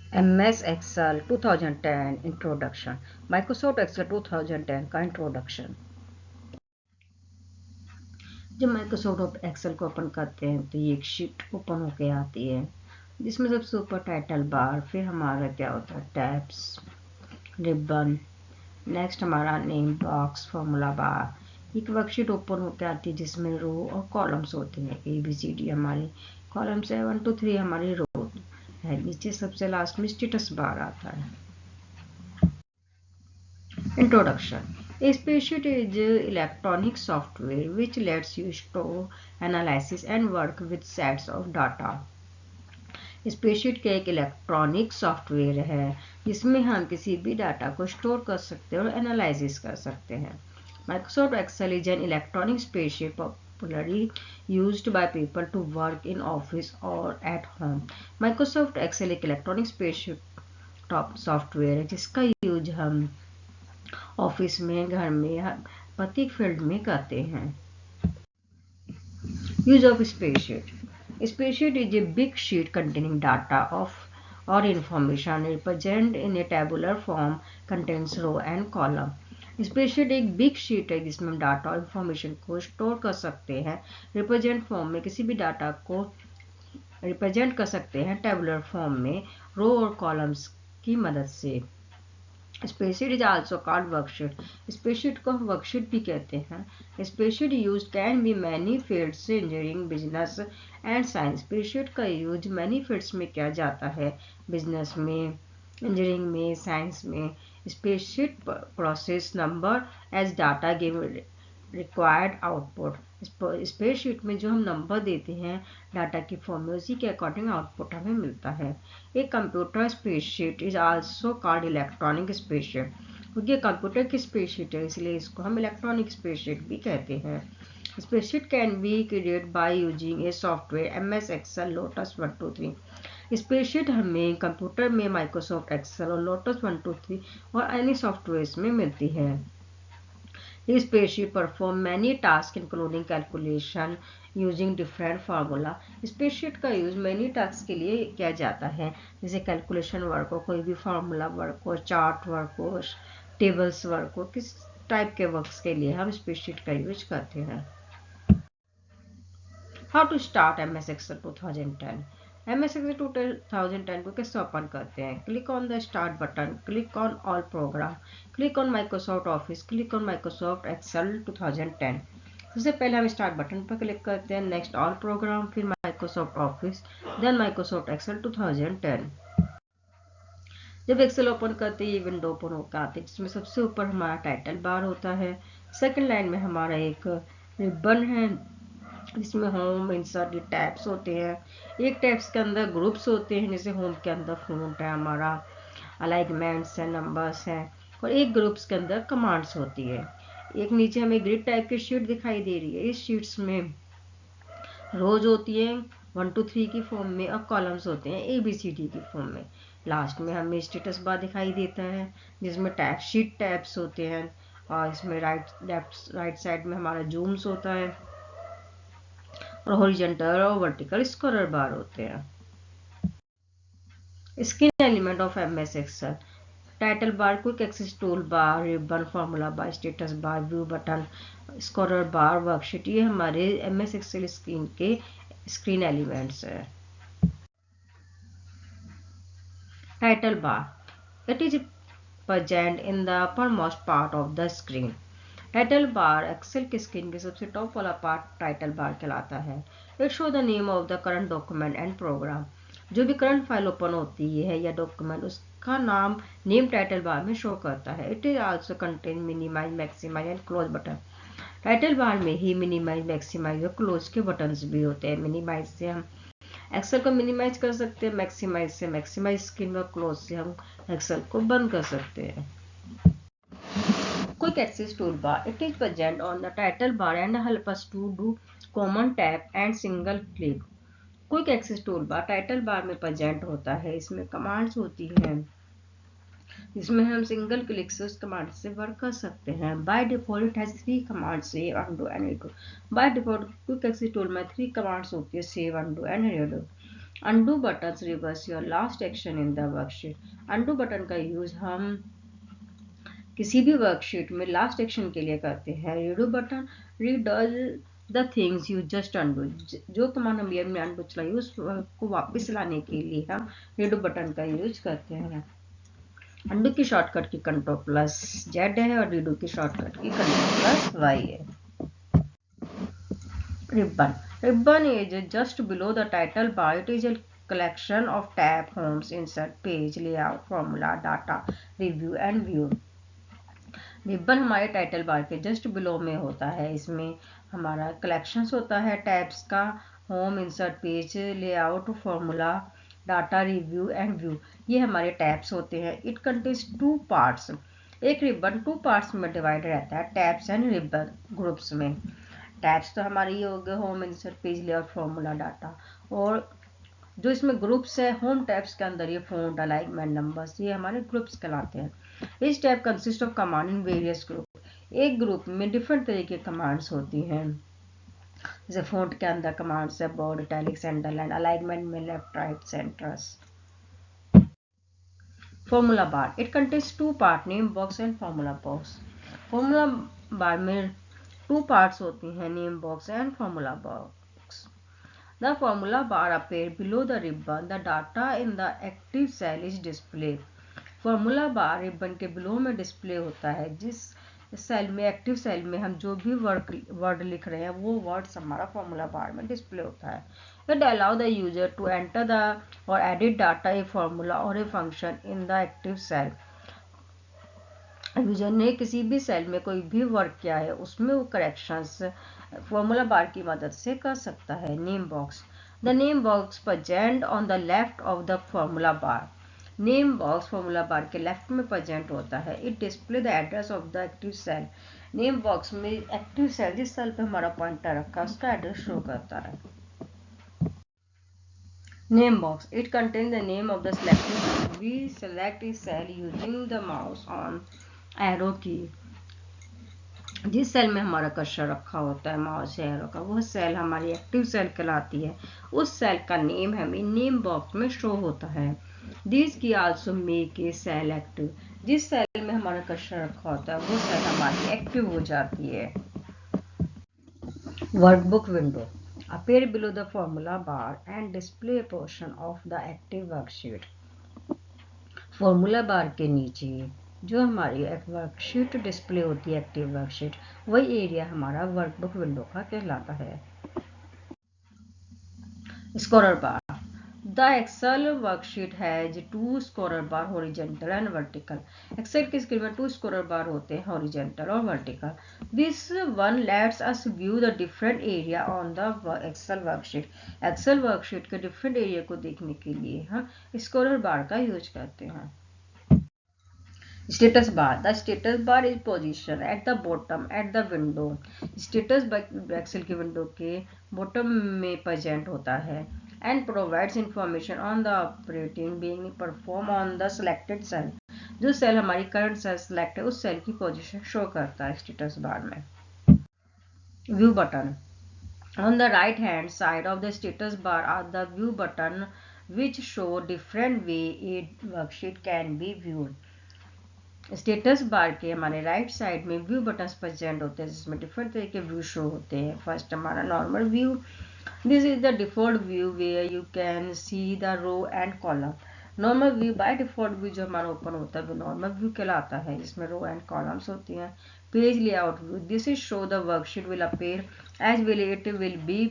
MS Excel 2010 introduction. Microsoft Excel 2010 का introduction. जब Microsoft Excel को ओपन करते हैं तो ये एक शीट ओपन होके आती है जिसमें सबसे ऊपर टाइटल बार, फिर हमारा क्या होता है टैब्स, रिबन, नेक्स्ट हमारा नेम बॉक्स, फॉर्मूला बार। एक वर्कशीट ओपन होके आती है जिसमें रो और कॉलम्स होते हैं। ABCD हमारी कॉलम्स है, 1 2 3 हमारी रो है। नीचे सबसे लास्ट में स्टेटस बार आता है। Introduction. A spreadsheet is electronic software which lets you store, analyze and work with sets of data. Spreadsheet का एक इलेक्ट्रॉनिक सॉफ्टवेयर है जिसमें हम किसी भी डाटा को स्टोर कर सकते हैं और एनालिसिस कर सकते हैं। Microsoft Excel is an electronic spreadsheet popularly used by people to work in office or at home. Microsoft Excel एक इलेक्ट्रॉनिक स्प्रेडशीट टॉप सॉफ्टवेयर है जिसका यूज हम ऑफिस में, घर में, प्रत्येक फील्ड में करते हैं। Use of spreadsheet. Spreadsheet is a big sheet containing data of or information represent in a tabular form, contains row and column. Spreadsheet एक बिग शीट है जिसमें हम डाटा और इंफॉर्मेशन को स्टोर कर सकते हैं। रिप्रेजेंट फॉर्म में किसी भी डाटा को रिप्रेजेंट कर सकते हैं टेबुलर फॉर्म में रो और कॉलम्स की मदद से। Spreadsheet is also called worksheet. Spreadsheet को वर्कशीट भी कहते हैं। Spreadsheet use can be many fields engineering, business and science. Spreadsheet का यूज मैनी फील्ड्स में किया जाता है, बिजनेस में, इंजीनियरिंग में, साइंस में। Spreadsheet process number as data give required output. Spreadsheet में जो हम नंबर देते हैं डाटा की फॉर्म में, उसी के अकॉर्डिंग आउटपुट हमें मिलता है। एक computer spreadsheet is also called electronic spreadsheet. क्योंकि कंप्यूटर की स्प्रेडशीट है इसलिए इसको हम इलेक्ट्रॉनिक स्प्रेडशीट भी कहते हैं। Spreadsheet can be created by using a software MS Excel, Lotus 1 2 3। Spreadsheet हमें कंप्यूटर में माइक्रोसॉफ्ट एक्सेल और लोटस 1 2 3 और अन्य सॉफ्टवेयर में मिलती है। This spreadsheet perform many tasks including calculation using different formula. Spreadsheet का यूज many tasks के लिए किया जाता है, जैसे कैलकुलेशन वर्क हो, कोई भी फार्मूला वर्क हो, चार्ट वर्क हो, टेबल्स वर्क हो, किस टाइप के वर्क्स के लिए हम स्प्रेडशीट का यूज करते हैं। How to start MS Excel 2010। MS Excel 2010 को कैसे ओपन करते हैं? Click on the start button, click on all program, click on Microsoft office, click on Microsoft Excel 2010। सबसे पहले हम स्टार्ट बटन पर क्लिक करते हैं, नेक्स्ट ऑल प्रोग्राम, फिर Microsoft office, then Microsoft Excel 2010। जब एक्सेल ओपन करते हैं ये विंडो ओपन होकर आती है जिसमें सबसे ऊपर हमारा टाइटल बार होता है। सेकंड लाइन में हमारा एक रिबन है जिसमें होम, इंसर्ट, टैब्स होते हैं। एक टैब्स के अंदर ग्रुप्स होते हैं, जैसे होम के अंदर फ्रंट है हमारा, अलाइनमेंट्स है, नंबर्स हैं, और एक ग्रुप्स के अंदर कमांड्स होती है। एक नीचे हमें ग्रिड टाइप की शीट दिखाई दे रही है। इस शीट्स में रोज होती है 1 2 3 की फॉर्म में और कॉलम्स होते हैं ABCD की फॉर्म में। लास्ट में हमें स्टेटस बार दिखाई देता है जिसमें टैब शीट टैब्स होते हैं, और इसमें राइट साइड में हमारा जूम्स होता है और हॉरिजॉन्टल और वर्टिकल स्क्रॉलर बार होते हैं। Screen element of MS Excel. Title bar, quick access tool bar, ribbon, formula bar, status bar, view button, scroller bar, worksheet, ये हमारे MS एक्सेल स्क्रीन के स्क्रीन एलिमेंट्स है। Title bar, it is present in the uppermost part of the screen. Title bar Excel की screen के सबसे top वाला part title bar कहलाता है। It show the name of the current document and programme. जो भी current file open होती है या डॉक्यूमेंट, उसका नाम नेम टाइटल बार में शो करता है। It is also contain minimize, maximize and close button. Title bar में ही मिनिमाइज, मैक्सिमाइज और क्लोज के बटन्स भी होते हैं। मिनिमाइज से हम एक्सेल को मिनिमाइज कर सकते हैं, मैक्सिमाइज से मैक्सिमाइज स्क्रीन और क्लोज से हम एक्सेल को बंद कर सकते हैं। Quick access toolbar. It is present on the title bar and help us to do common tap and single click. Quick access toolbar title bar में प्रेजेंट होता है। इसमें कमांड्स होती हैं जिसमें हम सिंगल क्लिक से उस कमांड से वर्क कर सकते हैं। By default it has 3 commands, save, undo and redo. By default quick access tool में 3 कमांड्स होती है, save, undo and redo. Undo button reverse your last action in the worksheet. Undo button का use हम किसी भी worksheet में last action के लिए करते हैं। Redo button redo all the things you just undo. जो कमांड हम हमने अनडू चलाई उसको वापस लाने के लिए हम रीडू बटन का यूज करते हैं। अनडू की शॉर्टकट की कंट्रोल प्लस जेड है और रीडू की शॉर्टकट की कंट्रोल प्लस वाई है। Ribbon. Ribbon is just below the title bar. It is a collection of tab, homes, insert, page, layout, formula, data, review and view. Ribbon हमारे title bar के just below में होता है। इसमें हमारा collections होता है टैब्स का, home, insert, page, layout, formula, data, review and view, ये हमारे टैब्स होते हैं। It contains 2 parts. एक रिबन 2 पार्ट्स में डिवाइड रहता है, टैब्स एंड रिबन ग्रुप्स में। टैब्स तो हमारे ये हो गए home, insert, page, layout, formula, data, और जो इसमें ग्रुप्स है होम टैब्स के अंदर ये फ़ॉन्ट, अलाइनमेंट, नंबर्स, ये हमारे ग्रुप्स कहलाते हैं। इस tab consist of command in various group. एक ग्रुप में डिफरेंट तरह की कमांड्स होती हैं, जैसे फ़ॉन्ट के अंदर कमांड्स है बोल्ड, इटैलिक्स, अंडरलाइन, अलाइनमेंट में left, right, centres. Formula bar it contains 2 part, name box and formula box. Formula बार में 2 पार्ट्स होती हैं, name box and formula box. The formula bar appears below the ribbon. The data in the active cell is displayed. Formula bar ribbon के below में display होता है। जिस cell में, active cell में हम जो भी वर्ड लिख रहे हैं वो वर्ड्स हमारा फॉर्मूला बार में डिस्प्ले होता है। It allow the user to enter the और एडिट डाटा, ए फॉर्मूला और a function in the active cell. User ने किसी भी सेल में कोई भी वर्क किया है उसमें वो करेक्शंस फॉर्मूला बार की मदद से कर सकता है। Name box the name box present on the left of the formula bar. Name box formula bar के लेफ्ट में प्रेजेंट होता है। It display the address of the active cell. Name box में एक्टिव सेल, जिस cell पे हमारा pointer रखा है उसका एड्रेस शो करता है। Name box it contain the name of the selected. We select a cell using the mouse on arrow key. जिस सेल में हमारा कर्सर रखा होता है माउस एरो का, वह सेल हमारी एक्टिव सेल कहलाती है। उस सेल का नेम हमें नेम बॉक्स में शो होता है। This key also make a cell active. जिस सेल में हमारा कर्सर रखा होता है वो सेल हमारी एक्टिव हो जाती है। Workbook window appear below the formula bar and display a portion of the active worksheet. Formula bar के नीचे जो हमारी वर्कशीट डिस्प्ले होती है, एक्टिव वर्कशीट, वही एरिया हमारा वर्कबुक विंडो का कहलाता है। Scroller bar the Excel worksheet has 2 scroller bar, horizontal and vertical. Excel की स्क्रीन में 2 स्कोरर बार होते हैं, हॉरिजॉन्टल और vertical. This one let's us view the different area on the Excel worksheet. Excel worksheet के different area को देखने के लिए हम स्कोरर बार का यूज करते हैं। Status bar. The status bar is position at the bottom at the window. Status bar Excel की विंडो के बॉटम में प्रेजेंट होता है and provides information on the operating being performed on the selected cell. जो cell हमारी current cell select है उस cell की पोजीशन शो करता है स्टेटस बार में। View button on the right hand side of the status bar are the view button which show different way a worksheet can be viewed. Status bar के हमारे right side में view buttons present होते हैं जिसमें different तरह के view show होते हैं। फर्स्ट हमारा normal view. This is the default view where you can see the row and column. Normal view by default view जो हमारा ओपन होता है वो नॉर्मल व्यू कहलाता है, जिसमें रो एंड कॉलम्स होती हैं। Page layout view this is show the worksheet will appear as will it will be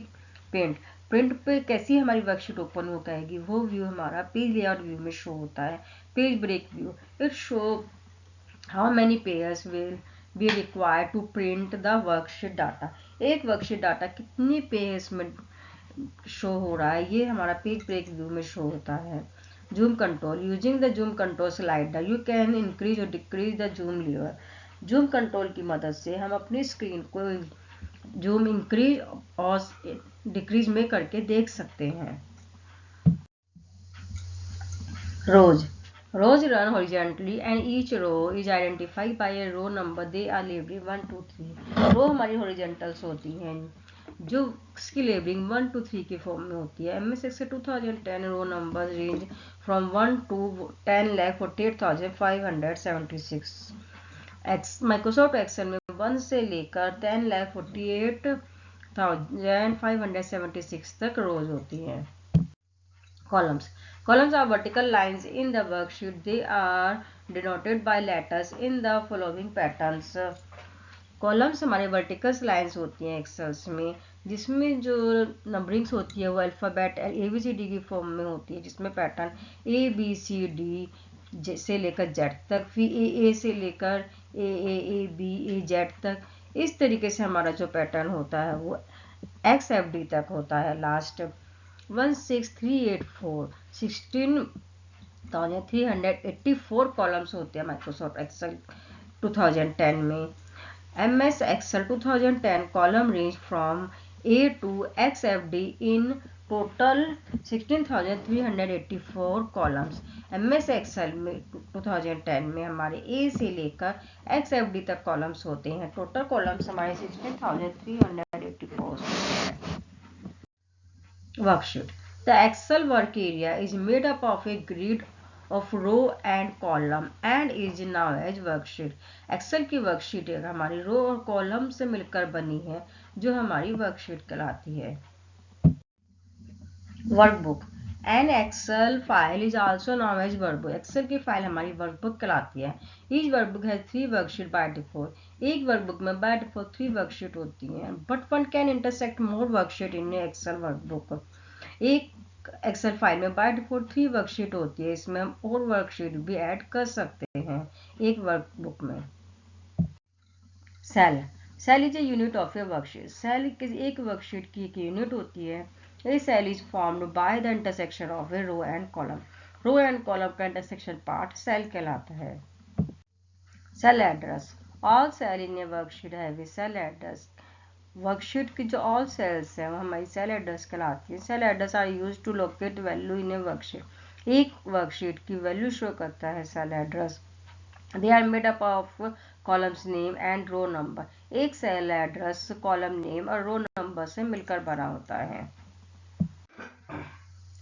print. Print पे कैसी हमारी वर्कशीट ओपन हो जाएगी वो व्यू हमारा पेज लेआउट व्यू में शो होता है। Page break view it show how many pairs will be required to print the worksheet data। एक वर्कशीट डाटा कितनी पेयर्स में शो हो रहा है ये हमारा पेज ब्रेक व्यू में शो होता है। Zoom control using the zoom control slider you can increase or decrease the zoom layer. Zoom control की मदद से हम अपनी स्क्रीन को जूम इंक्रीज और डिक्रीज में करके देख सकते हैं। Rows run horizontally and each row is identified by a row number. They are labeled 1, 2, 3। रो हमारी हॉरिजॉन्टल्स होती हैं जो इसकी लेबलिंग 1 to 3 के फॉर्म में होती है। MS Excel 2010 row number range from 1 to 10,48,576। Microsoft Excel में 1 से लेकर 10,48,576 तक रोज होती हैं। Columns. Columns are vertical lines in the worksheet. They are denoted by letters in the following patterns. Columns हमारे वर्टिकल्स लाइंस होती हैं एक्सेल्स में, जिसमें जो नंबरिंग्स होती है वो अल्फ़ाबेट ABCD की फॉर्म में होती है, जिसमें पैटर्न ABCD से लेकर Z तक, फिर AA से लेकर AAABAZ तक, इस तरीके से हमारा जो पैटर्न होता है वो XFD तक होता है। लास्ट 16384 16,384 कॉलम्स होते हैं माइक्रोसॉफ्ट एक्सेल 2010 में। MS Excel 2010 column range from A to XFD in total 16,384 columns। MS Excel में 2010 में हमारे A से लेकर XFD तक कॉलम्स होते हैं। टोटल कॉलम्स हमारे 16,384 होते हैं। Worksheet. The Excel work area is made up of a grid of row and column and is now as worksheet. Excel की वर्कशीट हमारी रो और कॉलम से मिलकर बनी है, जो हमारी वर्कशीट कहलाती है। Workbook. An Excel file is also known as workbook. Excel की फाइल हमारी वर्कबुक कहलाती है। Each workbook has 3 worksheet by default. एक वर्कबुक में by default 3 वर्कशीट होती हैं, but one can intersect more worksheet in a Excel workbook. एक Excel file में बाय डिफॉल्ट 3 वर्कशीट होती है, इसमें हम और वर्कशीट भी ऐड कर सकते हैं एक वर्कबुक में। Cell. Cell is a unit of a worksheet. Cell एक वर्कशीट की एक यूनिट होती है। A cell is formed by the intersection of a row and column. Row and column का इंटरसेक्शन पार्ट सेल कहलाता है। Cell address. All cell in a worksheet have a cell address. Worksheet की जो all sales हैं वो हमारी cell address कहलाती है। Cell address are use to locate value in a worksheet. एक वर्कशीट की वैल्यू शो करता है cell address. They are made up of columns name and row number. एक सेल एड्रेस कॉलम नेम और row number से मिलकर बना होता है।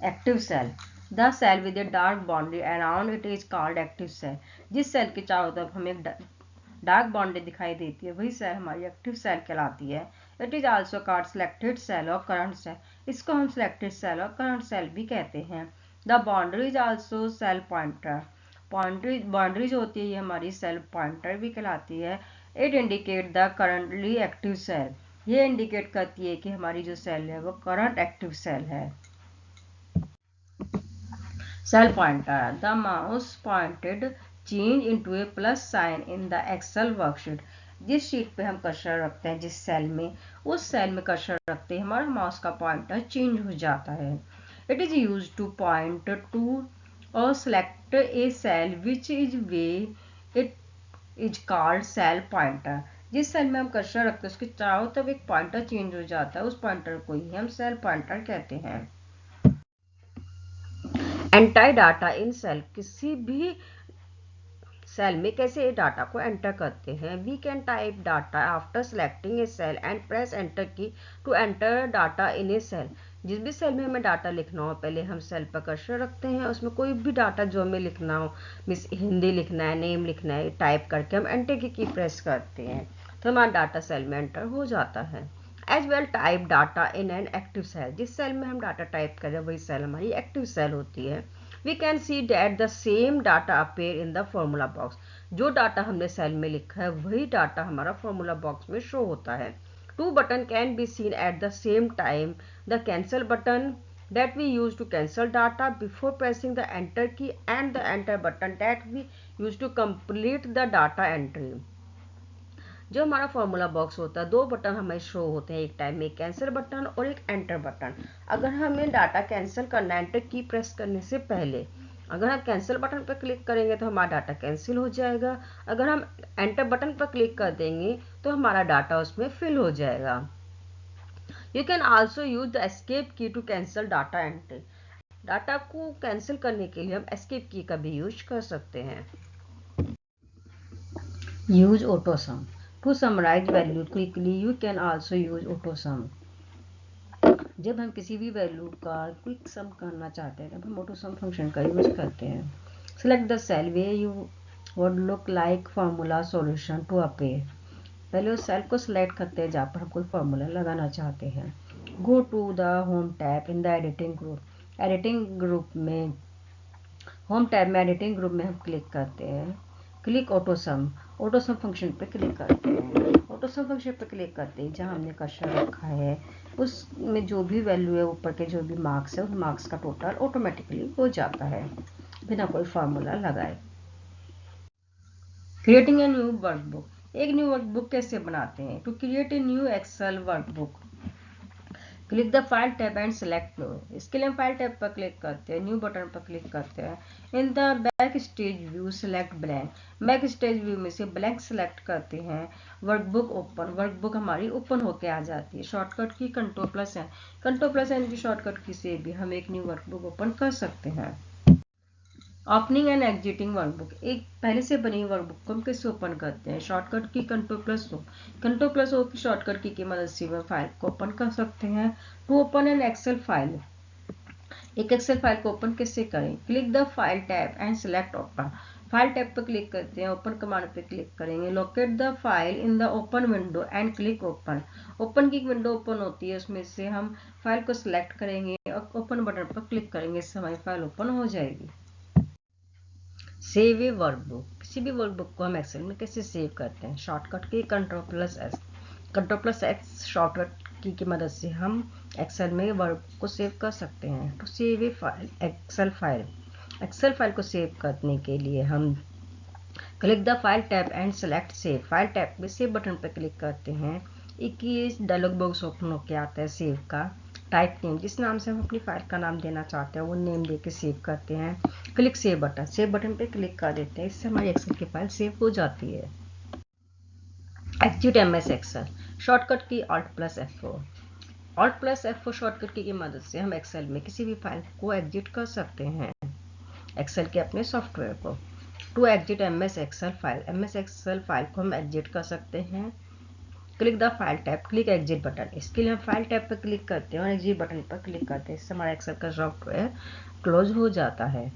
Active cell. The cell with a dark boundary around it is called active cell. जिस cell के चारों तरफ हमें डार्क बाउंड्री दिखाई देती है वही सेल हमारी एक्टिव सेल कहलाती है। It is also called selected cell और करंट सेल. इसको हम सिलेक्टेड सेल और करंट सेल भी कहते हैं। The boundary is also cell pointer. Boundaries होती है ये हमारी सेल पॉइंटर भी कहलाती है। It indicate the currently active cell. ये इंडिकेट करती है कि हमारी जो सेल है वो करंट एक्टिव सेल है। Cell pointer. The mouse pointed change into a plus sign in the Excel worksheet. जिस शीट पे हम कर्सर रखते हैं, जिस सेल में, उस सेल में कर्सर रखते हैं हमारा माउस का पॉइंटर चेंज हो जाता है। It is use to point to or select a cell which is way it is called cell pointer. जिस सेल में हम कर्सर रखते हैं उसके चारों तरफ एक पॉइंटर चेंज हो जाता है, उस पॉइंटर को ही हम सेल पॉइंटर कहते हैं। Enter data in cell. किसी भी सेल में कैसे डाटा को एंटर करते हैं. We can type data after selecting a cell and press enter key to enter data in a cell. जिस भी सेल में हमें डाटा लिखना हो पहले हम सेल पर कर्सर रखते हैं, उसमें कोई भी डाटा जो हमें लिखना हो, मिस हिंदी लिखना है, नेम लिखना है, टाइप करके हम एंटर की प्रेस करते हैं तो हमारा डाटा सेल में एंटर हो जाता है। As well type data in an active cell. जिस सेल में हम डाटा टाइप करें वही सेल हमारी एक्टिव सेल होती है। We can see that the same data appear in the formula box. जो डाटा हमने सेल में लिखा है वही डाटा हमारा फॉर्मूला बॉक्स में शो होता है। Two button can be seen at the same time. The cancel button that we use to cancel data before pressing the enter key and the enter button that we use to complete the data entry. जो हमारा formula box होता है, 2 button हमें show होते हैं एक time में, एक कैंसिल बटन और एक एंटर बटन। अगर हमें डाटा कैंसिल करना है एंटर की प्रेस करने से पहले, अगर हम कैंसिल बटन पर क्लिक करेंगे तो हमारा डाटा कैंसिल हो जाएगा। अगर हम एंटर बटन पर क्लिक कर देंगे तो हमारा डाटा उसमें फिल हो जाएगा। You can also use the escape key to cancel data entry. Data को कैंसिल करने के लिए हम एस्केप की का भी यूज कर सकते हैं। Use AutoSum. To summarize value quickly, you can also use AutoSum. जब हम किसी भी वैल्यू का क्विक सम करना चाहते हैं तब हम ऑटो सम फंक्शन का यूज करते हैं। Select the cell way you would look like formula solution to appear. पहले उस सेल को सिलेक्ट करते हैं जहाँ पर हम कोई फार्मूला लगाना चाहते हैं। Go to the home tab in the editing group. Editing group में होम टैब में एडिटिंग ग्रुप में हम क्लिक करते हैं। क्लिक ऑटो सम फंक्शन पे क्लिक करते हैं। ऑटो सम फंक्शन पे क्लिक करते हैं जहाँ हमने कर्सर रखा है उसमें जो भी वैल्यू है ऊपर के जो भी मार्क्स है उस मार्क्स का टोटल ऑटोमेटिकली हो जाता है बिना कोई फार्मूला लगाए। Creating a new workbook. एक न्यू वर्कबुक कैसे बनाते हैं? To create a new Excel workbook click the file tab and select new. इसके लिए हम फाइल टैब पर क्लिक करते हैं, न्यू बटन पर क्लिक करते हैं। In the back stage view select blank. Back stage view में से ब्लैंक सेलेक्ट करते हैं। Workbook open. वर्कबुक हमारी ओपन होके आ जाती है। शॉर्टकट की कंट्रोल+N। कंट्रोल+N की शॉर्टकट की से भी हम एक न्यू वर्कबुक ओपन कर सकते हैं। Opening and exiting workbook. एक पहले से बनी वर्कबुक को हम कैसे ओपन करते हैं? शॉर्टकट की कंट्रोल+O। कंट्रोल+O की शॉर्टकट की मदद से हम फाइल को ओपन कर सकते हैं। To open an Excel file. एक एक्सेल फाइल को ओपन कैसे करें? Click the file tab and select open. File tab पर क्लिक करते हैं, ओपन कमांड पे क्लिक करेंगे। Locate the file in the open window and click open. Open की विंडो ओपन होती है, उसमें से हम फाइल को सिलेक्ट करेंगे और ओपन बटन पर क्लिक करेंगे, इससे हमारी फाइल ओपन हो जाएगी। सेव ए वर्कबुक। किसी भी वर्कबुक को हम एक्सेल में कैसे सेव करते हैं? शॉर्टकट की कंट्रोल+S। कंट्रोल+X शॉर्टकट की मदद से हम एक्सेल में वर्कबुक को सेव कर सकते हैं। तो सेव ए फाइल एक्सेल फाइल को सेव करने के लिए हम click the file tab and select save. File tab में सेव बटन पर क्लिक करते हैं। एक डायलॉग बॉक्स ओपन होकर आता है सेव का। टाइप नेम, जिस नाम से हम अपनी फाइल का नाम देना चाहते हैं वो नेम दे के सेव करते हैं। क्लिक सेव बटन पे क्लिक कर देते हैं, इससे हमारी एक्सेल की फाइल सेव हो जाती है। Exit MS Excel. शॉर्टकट की Alt+F4। Alt+F4 शॉर्टकट की मदद से हम एक्सेल में किसी भी फाइल को एग्जिट कर सकते हैं, एक्सेल के अपने सॉफ्टवेयर को। To exit MS Excel file को हम एग्जिट कर सकते हैं। Click the file tab, click exit button. इसके लिए हम फाइल टैब पर क्लिक करते हैं और एग्जिट बटन पर क्लिक करते हैं, इससे हमारा एक्सेल का सॉफ्टवेयर क्लोज हो जाता है।